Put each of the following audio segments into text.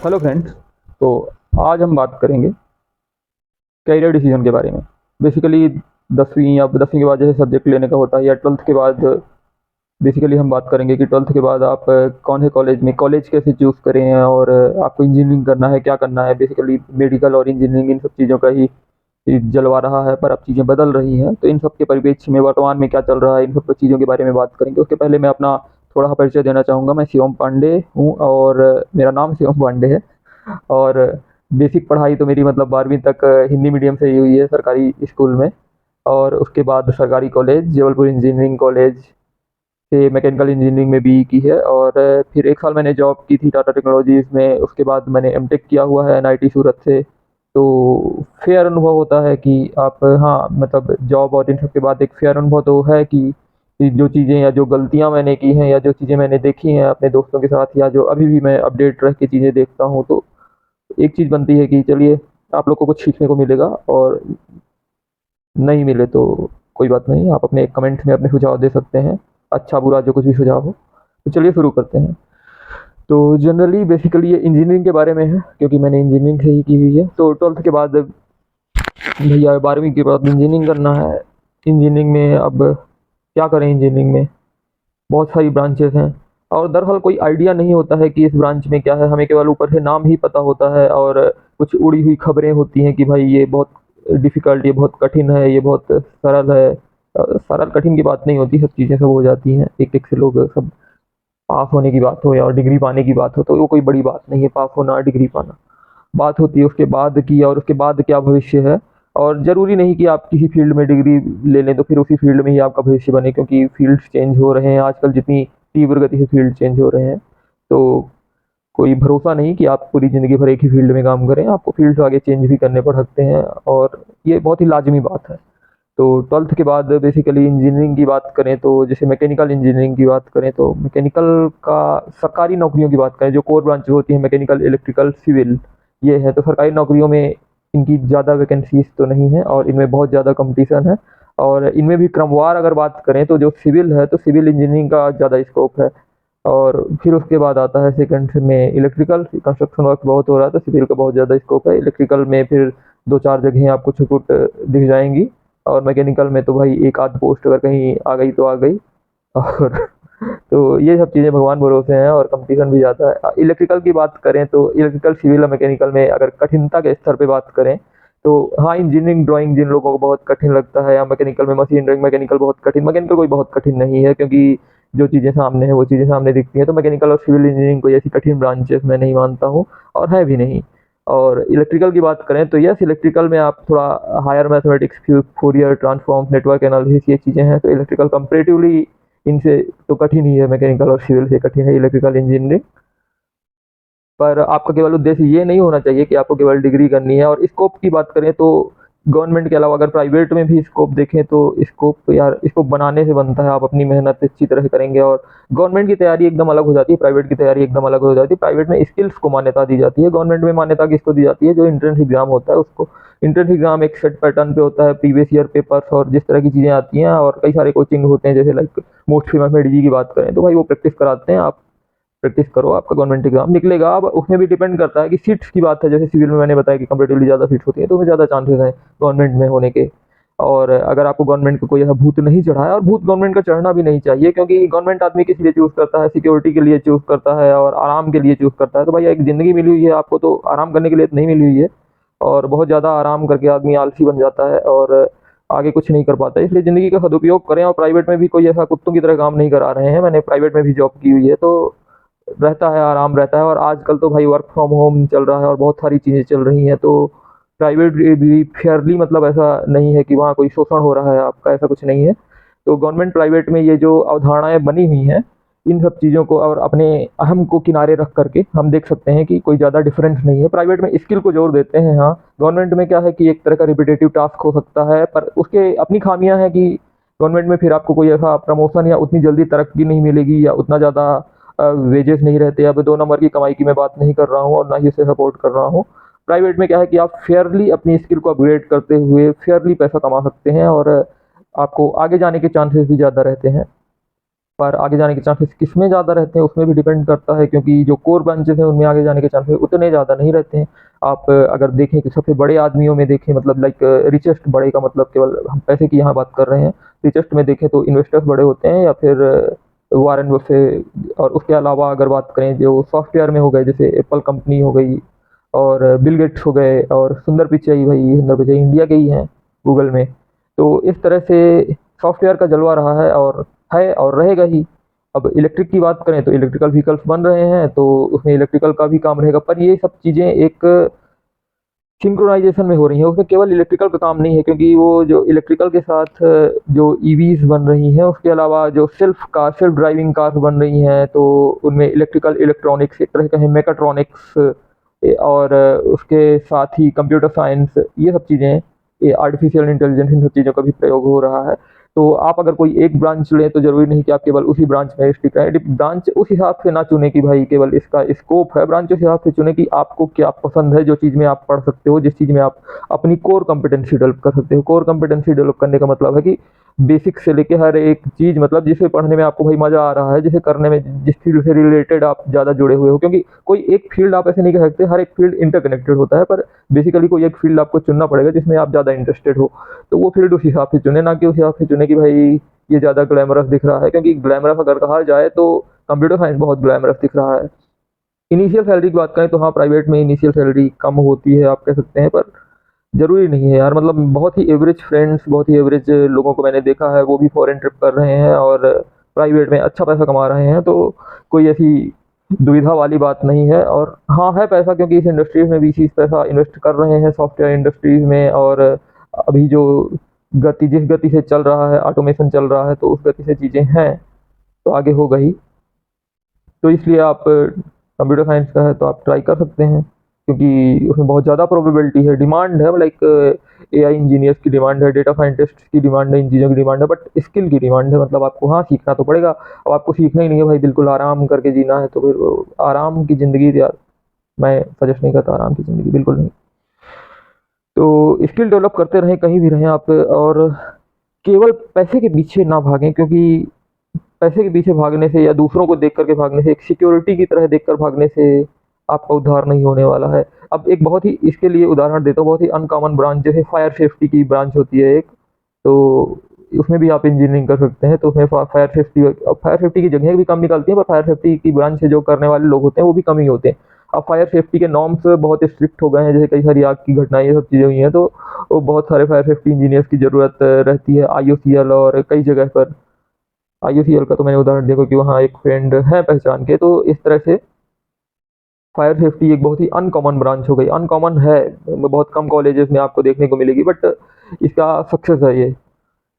Hello friends. तो आज हम बात करेंगे करियर डिसीजन के बारे में। बेसिकली 10वीं के बाद जैसे सब्जेक्ट लेने का होता है, या 12th के बाद बेसिकली हम बात करेंगे कि 12th के बाद आप कौन से कॉलेज कैसे चूज़ करें, और आपको इंजीनियरिंग करना है, क्या करना है। बेसिकली मेडिकल और इंजीनियरिंग इन सब चीज़ों का ही जलवा रहा है, पर अब चीज़ें बदल रही हैं। तो इन सब के परिप्रेक्ष्य में वर्तमान में क्या चल रहा है, इन सब चीज़ों के बारे में बात करेंगे। उसके पहले मैं अपना थोड़ा सा परिचय देना चाहूँगा। मैं शिवम पांडे हूँ और मेरा नाम शिवम पांडे है। और बेसिक पढ़ाई तो मेरी मतलब 12वीं तक हिंदी मीडियम से ही हुई है, सरकारी स्कूल में। और उसके बाद सरकारी कॉलेज जबलपुर इंजीनियरिंग कॉलेज से मैकेनिकल इंजीनियरिंग में बीई की है। और फिर 1 साल मैंने जॉब की थी टाटा टेक्नोलॉजीज़ में। उसके बाद मैंने एमटेक किया हुआ है एनआईटी सूरत से। तो फेयर अनुभव होता है कि आप, हाँ, मतलब जॉब और इन सब के बाद एक फेयर अनुभव तो है कि जो चीज़ें या जो गलतियाँ मैंने की हैं या जो चीज़ें मैंने देखी हैं अपने दोस्तों के साथ, या जो अभी भी मैं अपडेट रह के चीज़ें देखता हूँ, तो एक चीज़ बनती है कि चलिए आप लोग को कुछ सीखने को मिलेगा। और नहीं मिले तो कोई बात नहीं, आप अपने कमेंट में अपने सुझाव दे सकते हैं, अच्छा बुरा जो कुछ भी सुझाव हो। तो चलिए शुरू करते हैं। तो जनरली बेसिकली ये इंजीनियरिंग के बारे में है, क्योंकि मैंने इंजीनियरिंग से ही की हुई है। तो 12th के बाद भैया 12वीं के बाद इंजीनियरिंग करना है। इंजीनियरिंग में अब क्या करें, इंजीनियरिंग में बहुत सारी ब्रांचेस हैं, और दरअसल कोई आइडिया नहीं होता है कि इस ब्रांच में क्या है। हमें केवल ऊपर से नाम ही पता होता है, और कुछ उड़ी हुई खबरें होती हैं कि भाई ये बहुत डिफ़िकल्ट, ये बहुत कठिन है, ये बहुत सरल है। सरल कठिन की बात नहीं होती, सब चीज़ें सब हो जाती हैं। एक-एक से लोग सब पास होने की बात हो या डिग्री पाने की बात हो, तो वो कोई बड़ी बात नहीं है, पास होना, डिग्री पाना। बात होती है उसके बाद की, और उसके बाद क्या भविष्य है। और ज़रूरी नहीं कि आप किसी फील्ड में डिग्री ले लें तो फिर उसी फील्ड में ही आपका भविष्य बने, क्योंकि फील्ड्स चेंज हो रहे हैं आजकल, जितनी तीव्र गति से फील्ड चेंज हो रहे हैं। तो कोई भरोसा नहीं कि आप पूरी ज़िंदगी भर एक ही फील्ड में काम करें, आपको फील्ड आगे चेंज भी करने पड़ सकते हैं, और ये बहुत ही लाज़मी बात है। तो 12th के बाद बेसिकली इंजीनियरिंग की बात करें, तो जैसे मैकेनिकल इंजीनियरिंग की बात करें, तो मैकेनिकल का सरकारी नौकरियों की बात करें, जो कोर ब्रांचेस होती हैं मैकेनिकल, इलेक्ट्रिकल, सिविल, ये है। तो सरकारी नौकरियों में इनकी ज़्यादा वैकेंसीज तो नहीं है, और इनमें बहुत ज़्यादा कंपटीशन है। और इनमें भी क्रमवार अगर बात करें तो जो सिविल है, तो सिविल इंजीनियरिंग का ज़्यादा स्कोप है। और फिर उसके बाद आता है सेकंड में इलेक्ट्रिकल। कंस्ट्रक्शन वर्क बहुत हो रहा है, तो सिविल का बहुत ज़्यादा स्कोप है। इलेक्ट्रिकल में फिर 2-4 जगहें आपको छुट-पुट दिख जाएंगी, और मैकेनिकल में तो भाई एक आध पोस्ट अगर कहीं आ गई तो आ गई। और तो ये सब चीज़ें भगवान भरोसे हैं, और कंपटीशन भी ज़्यादा है। इलेक्ट्रिकल की बात करें तो इलेक्ट्रिकल, सिविल और मैकेनिकल में अगर कठिनता के स्तर पे बात करें, तो हाँ, इंजीनियरिंग ड्राइंग जिन लोगों को बहुत कठिन लगता है, या मैकेनिकल में मशीन ड्राइंग, मैकेनिकल बहुत कठिन, मैकेनिकल कोई बहुत कठिन नहीं है, क्योंकि जो चीज़ें सामने हैं वो चीज़ें सामने दिखती हैं। तो मैकेनिकल और सिविल इंजीनियरिंग कोई ऐसी कठिन ब्रांचेस मैं नहीं मानता हूँ, और है भी नहीं। और इलेक्ट्रिकल की बात करें तो यस, इलेक्ट्रिकल में आप थोड़ा higher mathematics, Fourier transform, network analysis, ये चीज़ें हैं। तो इलेक्ट्रिकल कंपेरेटिवली इनसे तो कठिन ही है, मैकेनिकल और सिविल से कठिन है इलेक्ट्रिकल इंजीनियरिंग। पर आपका केवल उद्देश्य ये नहीं होना चाहिए कि आपको केवल डिग्री करनी है। और स्कोप की बात करें तो गवर्नमेंट के अलावा अगर प्राइवेट में भी स्कोप देखें, तो स्कोप यार स्कोप बनाने से बनता है। आप अपनी मेहनत अच्छी तरह से करेंगे, और गवर्नमेंट की तैयारी एकदम अलग हो जाती है, प्राइवेट की तैयारी एकदम अलग हो जाती है। प्राइवेट में स्किल्स को मान्यता दी जाती है, गवर्नमेंट में मान्यता किसको दी जाती है, जो एंट्रेंस एग्जाम होता है उसको। एंट्रेंस एग्जाम एक सेट पैटर्न पे होता है, प्रीवियस ईयर पेपर्स और जिस तरह की चीज़ें आती हैं, और कई सारे कोचिंग होते हैं, जैसे लाइक मोस्ट फेमस मेडी की बात करें, तो भाई वो प्रैक्टिस कराते हैं। आप प्रैक्टिस करो, आपका गवर्नमेंट एग्जाम निकलेगा। अब उसमें भी डिपेंड करता है कि सीट्स की बात है, जैसे सिविल में मैंने बताया कि कंपेरेटिवली ज़्यादा सीट्स होती हैं, तो उसमें ज़्यादा चांसेस हैं गवर्नमेंट में होने के। और अगर आपको गवर्नमेंट का कोई ऐसा भूत नहीं चढ़ा है, और भूत गवर्नमेंट का चढ़ना भी नहीं चाहिए, क्योंकि गवर्नमेंट आदमी किस लिए चूज़ करता है, सिक्योरिटी के लिए चूज़ करता है और आराम के लिए चूज़ करता है। तो भाई एक ज़िंदगी मिली हुई है आपको, तो आराम करने के लिए तो नहीं मिली हुई है। और बहुत ज़्यादा आराम करके आदमी आलसी बन जाता है, और आगे कुछ नहीं कर पाता है। इसलिए ज़िंदगी का सदुपयोग करें। और प्राइवेट में भी कोई ऐसा कुत्तों की तरह काम नहीं करा रहे हैं, मैंने प्राइवेट में भी जॉब की हुई है, तो रहता है, आराम रहता है। और आजकल तो भाई वर्क फ्रॉम होम चल रहा है, और बहुत सारी चीज़ें चल रही हैं। तो प्राइवेट भी फेयरली, मतलब ऐसा नहीं है कि वहाँ कोई शोषण हो रहा है आपका, ऐसा कुछ नहीं है। तो गवर्नमेंट प्राइवेट में ये जो अवधारणाएँ बनी हुई हैं, इन सब चीज़ों को और अपने अहम को किनारे रख करके हम देख सकते हैं कि कोई ज़्यादा डिफरेंस नहीं है। प्राइवेट में स्किल को जोर देते हैं, हाँ। गवर्नमेंट में क्या है कि एक तरह का रिपिटेटिव टास्क हो सकता है, पर उसके अपनी खामियाँ हैं कि गवर्नमेंट में फिर आपको कोई ऐसा प्रमोशन या उतनी जल्दी तरक्की नहीं मिलेगी, या उतना ज़्यादा वेजेस नहीं रहते। अब 2 नंबर की कमाई की मैं बात नहीं कर रहा हूँ, और ना ही उसे सपोर्ट कर रहा हूँ। प्राइवेट में क्या है कि आप फेयरली अपनी स्किल को अपग्रेड करते हुए फेयरली पैसा कमा सकते हैं, और आपको आगे जाने के चांसेस भी ज़्यादा रहते हैं। पर आगे जाने के चांसेस किसमें ज़्यादा रहते हैं उसमें भी डिपेंड करता है, क्योंकि जो कोर ब्रांचेस हैं उनमें आगे जाने के चांसेस उतने ज़्यादा नहीं रहते हैं। आप अगर देखें कि सबसे बड़े आदमियों में देखें, मतलब लाइक रिचेस्ट, बड़े का मतलब केवल हम पैसे की यहाँ बात कर रहे हैं, रिचेस्ट में देखें तो इन्वेस्टर्स बड़े होते हैं, या फिर वारेन बफे। और उसके अलावा अगर बात करें जो सॉफ्टवेयर में हो गए, जैसे एप्पल कंपनी हो गई, और बिल गेट्स हो गए, और सुंदर पिचाई, भाई सुंदर पिचाई इंडिया के ही हैं गूगल में। तो इस तरह से सॉफ्टवेयर का जलवा रहा है और रहेगा ही। अब इलेक्ट्रिक की बात करें तो इलेक्ट्रिकल व्हीकल्स बन रहे हैं, तो उसमें इलेक्ट्रिकल का भी काम रहेगा, पर ये सब चीज़ें एक सिंक्रोनाइजेशन में हो रही हैं, उसमें केवल इलेक्ट्रिकल का काम नहीं है, क्योंकि वो जो इलेक्ट्रिकल के साथ जो ईवीज बन रही हैं, उसके अलावा जो सेल्फ ड्राइविंग कार्स बन रही हैं, तो उनमें इलेक्ट्रिकल इलेक्ट्रॉनिक्स, एक तरह का है मेकाट्रॉनिक्स, और उसके साथ ही कंप्यूटर साइंस, ये सब चीज़ें, ये आर्टिफिशियल इंटेलिजेंस, इन सब चीज़ों का भी प्रयोग हो रहा है। तो आप अगर कोई एक ब्रांच लें तो ज़रूरी नहीं कि आप केवल उसी ब्रांच में स्टिक रहें। ब्रांच उस हिसाब से ना चुनें कि भाई केवल इसका स्कोप है, ब्रांच उस हिसाब से चुनें कि आपको क्या पसंद है, जो चीज़ में आप पढ़ सकते हो, जिस चीज़ में आप अपनी कोर कॉम्पिटेंसी डेवलप कर सकते हो। कोर कॉम्पिटेंसी डेवलप करने का मतलब है कि बेसिक से लेके हर एक चीज़, मतलब जिसे पढ़ने में आपको भाई मज़ा आ रहा है, जिसे करने में, जिस फील्ड से रिलेटेड आप ज़्यादा जुड़े हुए हो, क्योंकि कोई एक फील्ड आप ऐसे नहीं कह सकते, हर एक फील्ड इंटरकनेक्टेड होता है, पर बेसिकली कोई एक फील्ड आपको चुनना पड़ेगा जिसमें आप ज़्यादा इंटरेस्टेड हो। तो वो फील्ड उस हिसाब से चुने, ना कि उस हिसाब से चुने कि भाई ये ज़्यादा ग्लैमरस दिख रहा है, क्योंकि ग्लैमरस अगर कहा जाए तो कंप्यूटर साइंस बहुत ग्लैमरस दिख रहा है। इनिशियल सैलरी की बात करें तो हाँ, प्राइवेट में इनिशियल सैलरी कम होती है, आप कह सकते हैं, पर ज़रूरी नहीं है यार। मतलब बहुत ही एवरेज फ्रेंड्स, बहुत ही एवरेज लोगों को मैंने देखा है, वो भी फॉरेन ट्रिप कर रहे हैं और प्राइवेट में अच्छा पैसा कमा रहे हैं, तो कोई ऐसी दुविधा वाली बात नहीं है। और हाँ, है पैसा, क्योंकि इस इंडस्ट्रीज़ में VCs पैसा इन्वेस्ट कर रहे हैं, सॉफ्टवेयर इंडस्ट्रीज़ में। और अभी जो जिस गति से चल रहा है, ऑटोमेशन चल रहा है, तो उस गति से चीज़ें हैं, तो आगे होगा ही। तो इसलिए आप कंप्यूटर साइंस का है तो आप ट्राई कर सकते हैं, क्योंकि उसमें बहुत ज़्यादा प्रोबेबिलिटी है, डिमांड है, लाइक AI इंजीनियर्स की डिमांड है, डेटा साइंटिस्ट की डिमांड है, इन चीज़ों की डिमांड है, बट स्किल की डिमांड है। मतलब आपको हाँ सीखना तो पड़ेगा। अब आपको सीखना ही नहीं है भाई, बिल्कुल आराम करके जीना है, तो फिर आराम की ज़िंदगी यार मैं सजेस्ट नहीं करता, आराम की ज़िंदगी बिल्कुल नहीं। तो स्किल डेवलप करते रहें, कहीं भी रहें आप, और केवल पैसे के पीछे ना भागें, क्योंकि पैसे के पीछे भागने से या दूसरों को देख करके भागने से, एक सिक्योरिटी की तरह देखकर भागने से आपका उद्धार नहीं होने वाला है। अब एक बहुत ही इसके लिए उदाहरण देता हूँ, बहुत ही अनकॉमन ब्रांच, जैसे फायर सेफ्टी की ब्रांच होती है एक, तो उसमें भी आप इंजीनियरिंग कर सकते हैं। तो उसमें फायर सेफ्टी की जगह भी कम निकलती है, पर फायर सेफ्टी की ब्रांच से जो करने वाले लोग होते हैं वो भी कम ही होते हैं। अब फायर सेफ्टी के नॉर्म्स बहुत स्ट्रिक्ट हो गए हैं, जैसे कई सारी आग की घटनाएं, ये सब चीज़ें हुई हैं, तो वो बहुत सारे फायर सेफ्टी इंजीनियर्स की ज़रूरत रहती है। IOCL और कई जगह पर, IOCL का तो मैंने उदाहरण दिया क्योंकि वहाँ एक फ्रेंड है पहचान के। तो इस तरह से फायर सेफ्टी एक बहुत ही अनकॉमन ब्रांच हो गई, अनकॉमन है, बहुत कम कॉलेजेस में आपको देखने को मिलेगी, बट इसका सक्सेस है ये।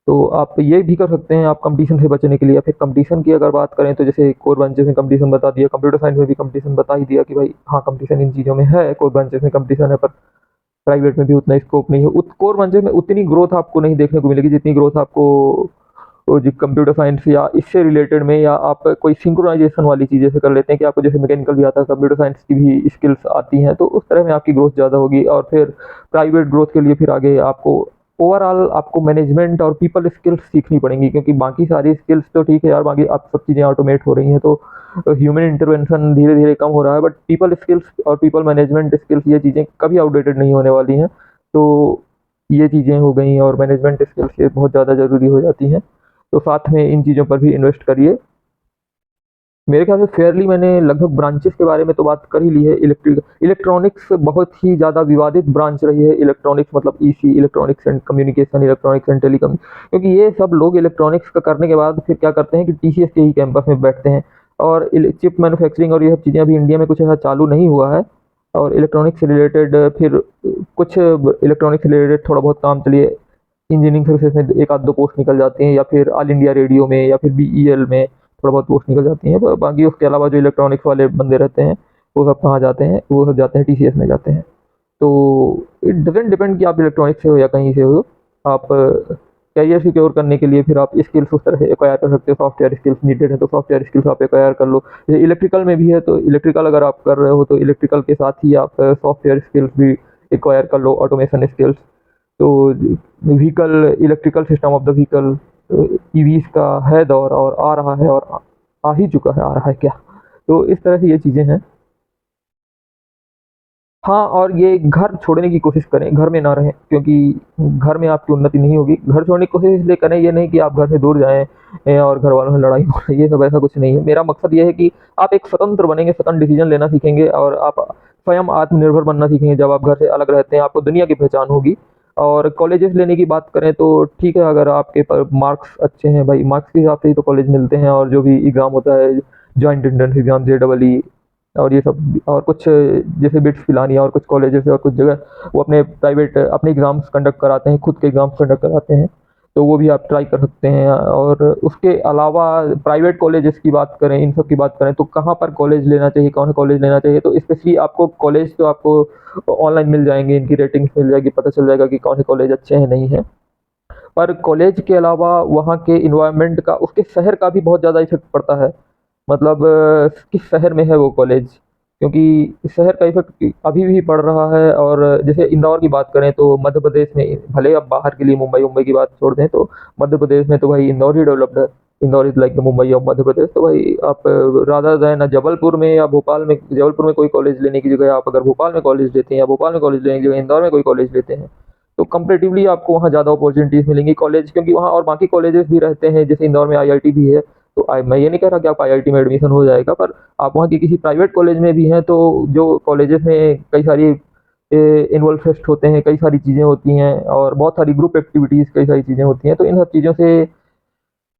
तो आप ये भी कर सकते हैं, आप कंपटीशन से बचने के लिए। फिर कंपटीशन की अगर बात करें तो जैसे कोर ब्रांचेस में कंपटीशन बता दिया, कंप्यूटर साइंस में भी कंपटीशन बता ही दिया कि भाई हाँ, कंपटीशन इन चीज़ों में है, कोर ब्रांचेस में कंपटीशन है, पर प्राइवेट में भी उतना स्कोप नहीं है। कोर ब्रांचेस में उतनी ग्रोथ आपको नहीं देखने को मिलेगी जितनी ग्रोथ आपको वो जो कंप्यूटर साइंस या इससे रिलेटेड में, या आप कोई सिंक्रोनाइजेशन वाली चीज़ें से कर लेते हैं कि आपको जैसे मैकेनिकल भी आता है, कंप्यूटर साइंस की भी स्किल्स आती हैं, तो उस तरह में आपकी ग्रोथ ज़्यादा होगी। और फिर प्राइवेट ग्रोथ के लिए फिर आगे आपको ओवरऑल आपको मैनेजमेंट और पीपल स्किल्स सीखनी पड़ेंगी, क्योंकि बाकी सारी स्किल्स तो ठीक है यार, बाकी आप सब चीज़ें ऑटोमेट हो रही हैं, तो ह्यूमन इंटरवेंशन धीरे धीरे कम हो रहा है, बट पीपल स्किल्स और पीपल मैनेजमेंट स्किल्स, ये चीज़ें कभी आउटडेटेड नहीं होने वाली हैं। तो ये चीज़ें हो गई, और मैनेजमेंट स्किल्स ये बहुत ज़्यादा ज़रूरी हो जाती हैं। तो साथ में इन चीज़ों पर भी इन्वेस्ट करिए। मेरे ख्याल से फेयरली मैंने लगभग ब्रांचेस के बारे में तो बात कर ही ली है। इलेक्ट्रॉनिक्स बहुत ही ज़्यादा विवादित ब्रांच रही है। इलेक्ट्रॉनिक्स मतलब EC, electronics and communication, electronics and telecom, क्योंकि ये सब लोग इलेक्ट्रॉनिक्स का करने के बाद फिर क्या करते हैं कि TCS के ही कैंपस में बैठते हैं, और चिप मैन्युफैक्चरिंग और ये सब चीज़ें अभी इंडिया में कुछ ऐसा चालू नहीं हुआ है। और इलेक्ट्रॉनिक्स से रिलेटेड फिर कुछ इलेक्ट्रॉनिक्स से रिलेटेड थोड़ा बहुत काम चलिए इंजीनियरिंग सर्विसेज में एक आध दो पोस्ट निकल जाती हैं, या फिर ऑल इंडिया रेडियो में, या फिर BEL में थोड़ा बहुत पोस्ट निकल जाती हैं। बाकी उसके अलावा जो इलेक्ट्रॉनिक्स वाले बंदे रहते हैं वो सब कहाँ जाते हैं, वो सब जाते हैं TCS में जाते हैं। तो इट डजेंट डिपेंड कि आप इलेक्ट्रॉनिक्स से हो या कहीं से हो। आप करियर सिक्योर करने के लिए फिर आप स्किल्स उस तरह से एक्वायर कर सकते हो। सॉफ्टवेयर स्किल्स नीडेड है तो सॉफ्टवेयर स्किल्स आप एक्वायर कर लो। जैसे इलेक्ट्रिकल में भी है, तो इलेक्ट्रिकल अगर आप कर रहे हो तो इलेक्ट्रिकल के साथ ही आप सॉफ्टवेयर स्किल्स भी एक्वायर कर लो, ऑटोमेशन स्किल्स। तो vehicle, electrical system of the vehicle, EVs का है दौर और आ रहा है और आ ही चुका है, आ रहा है क्या? तो इस तरह से ये चीज़ें हैं। हाँ, और ये घर छोड़ने की कोशिश करें, घर में ना रहें, क्योंकि घर में आपकी उन्नति नहीं होगी। घर छोड़ने की कोशिश इसलिए करें, ये नहीं कि आप घर से दूर जाएँ और घरवालों से लड़ाई हो ये सब ऐसा कुछ नहीं है। मेरा मकसद ये है कि आप एक स्वतंत्र बनेंगे, स्वतंत्र डिसीज़न लेना सीखेंगे और आप स्वयं आत्मनिर्भर बनना सीखेंगे। जब आप घर से अलग रहते हैं, आपको दुनिया की पहचान होगी। और कॉलेजेस लेने की बात करें तो ठीक है, अगर आपके मार्क्स अच्छे हैं भाई, मार्क्स के हिसाब से ही तो कॉलेज मिलते हैं और जो भी एग्ज़ाम होता है, जॉइंट एंट्रेंस एग्ज़ाम, जेईई और ये सब और कुछ जैसे बिट्स पिलानी और कुछ कॉलेजेस और कुछ जगह वो अपने प्राइवेट अपने एग्ज़ाम्स कंडक्ट कराते हैं, खुद के एग्ज़ाम्स कंडक्ट कराते हैं, तो वो भी आप ट्राई कर सकते हैं। और उसके अलावा प्राइवेट कॉलेजेस की बात करें, इन सब की बात करें तो कहाँ पर कॉलेज लेना चाहिए, कौन सा कॉलेज लेना चाहिए, तो स्पेशली आपको कॉलेज तो आपको ऑनलाइन मिल जाएँगे, इनकी रेटिंग्स मिल जाएगी, पता चल जाएगा कि कौन से कॉलेज अच्छे हैं, नहीं हैं। पर कॉलेज के अलावा वहाँ के एनवायरनमेंट का, उसके शहर का भी बहुत ज़्यादा इफ़ेक्ट पड़ता है। मतलब किस शहर में है वो कॉलेज, क्योंकि शहर का इफ़ेक्ट अभी भी पड़ रहा है। और जैसे इंदौर की बात करें तो मध्य प्रदेश में, भले अब बाहर के लिए मुंबई की बात छोड़ दें, तो मध्य प्रदेश में तो भाई इंदौर ही डेवलप्ड है। Indore is like the Mumbai of Madhya Pradesh. तो भाई आप रादर दैन जबलपुर में या भोपाल में, जबलपुर में कोई कॉलेज लेने की जगह आप अगर भोपाल में कॉलेज लेते हैं या भोपाल में कॉलेज लेने की जगह इंदौर में कोई कॉलेज लेते हैं, तो कंपैरेटिवली आपको वहाँ ज़्यादा अपॉर्चुनिटीज़ मिलेंगी कॉलेज, क्योंकि वहाँ और बाकी कॉलेजेस भी रहते हैं। जैसे इंदौर में आईआईटी भी है, तो मैं ये नहीं कह रहा कि आप आईआईटी में एडमिशन हो जाएगा, पर आप वहाँ की किसी प्राइवेट कॉलेज में भी हैं, तो जो कॉलेजेस में कई सारी एनुअल फेस्ट होते हैं, कई सारी चीज़ें होती हैं और बहुत सारी ग्रुप एक्टिविटीज़, कई सारी चीज़ें होती हैं, तो इन सब चीज़ों से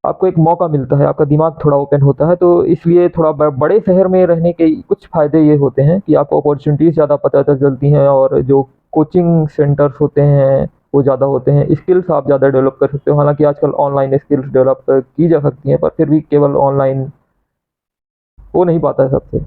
आपको एक मौका मिलता है, आपका दिमाग थोड़ा ओपन होता है। तो इसलिए थोड़ा बड़े शहर में रहने के कुछ फ़ायदे ये होते हैं कि आपको अपॉर्चुनिटीज़ ज़्यादा पता चलती हैं और जो कोचिंग सेंटर्स होते हैं वो ज़्यादा होते हैं। स्किल्स आप ज़्यादा डेवलप कर सकते हो। हालाँकि आजकल ऑनलाइन स्किल्स डेवलप की जा सकती हैं, पर फिर भी केवल ऑनलाइन हो नहीं पाता है सबसे।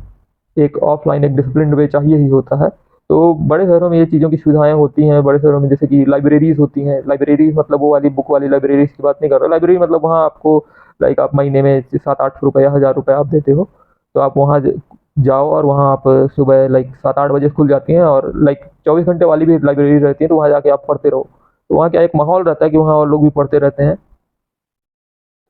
एक ऑफ़लाइन एक डिसिप्लिन्ड वे चाहिए ही होता है। तो बड़े शहरों में ये चीज़ों की सुविधाएँ होती हैं, बड़े शहरों में जैसे कि लाइब्रेरीज़ होती हैं। लाइब्रेरीज़ मतलब वो वाली बुक वाली लाइब्रेरीज़ की बात नहीं कर रहा। लाइब्रेरी मतलब वहाँ आपको लाइक आप महीने में 700-800 या ₹1000 आप देते हो, तो आप वहाँ जाओ और वहाँ आप सुबह लाइक 7-8 बजे खुल जाती हैं और लाइक 24 घंटे वाली भी लाइब्रेरी रहती है, तो वहाँ जाके आप पढ़ते रहो। तो वहाँ क्या एक माहौल रहता है कि वहाँ और लोग भी पढ़ते रहते हैं।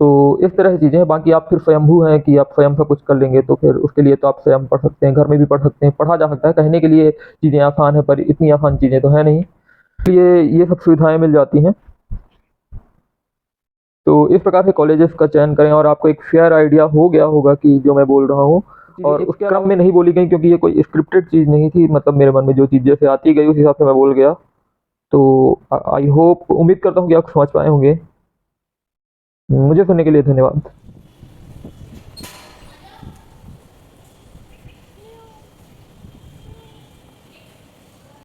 तो इस तरह की चीज़ें हैं। बाकी आप फिर स्वयंभू हैं कि आप स्वयं सब कुछ कर लेंगे, तो फिर उसके लिए तो आप स्वयं पढ़ सकते हैं, घर में भी पढ़ सकते हैं, पढ़ा जा सकता है। कहने के लिए चीज़ें आसान हैं, पर इतनी आसान चीज़ें तो हैं नहीं। इसलिए ये सब सुविधाएँ मिल जाती हैं। तो इस प्रकार से कॉलेजेस का चयन करें और आपको एक फेयर आइडिया हो गया होगा कि जो मैं बोल रहा हूँ, और उस क्रम में नहीं बोली गई, क्योंकि ये कोई स्क्रिप्टेड चीज़ नहीं थी। मतलब मेरे मन में जो चीज़ जैसे आती गई उस हिसाब से मैं बोल गया। तो आई होप, उम्मीद करता हूँ कि आप समझ पाए होंगे। मुझे सुनने के लिए धन्यवाद।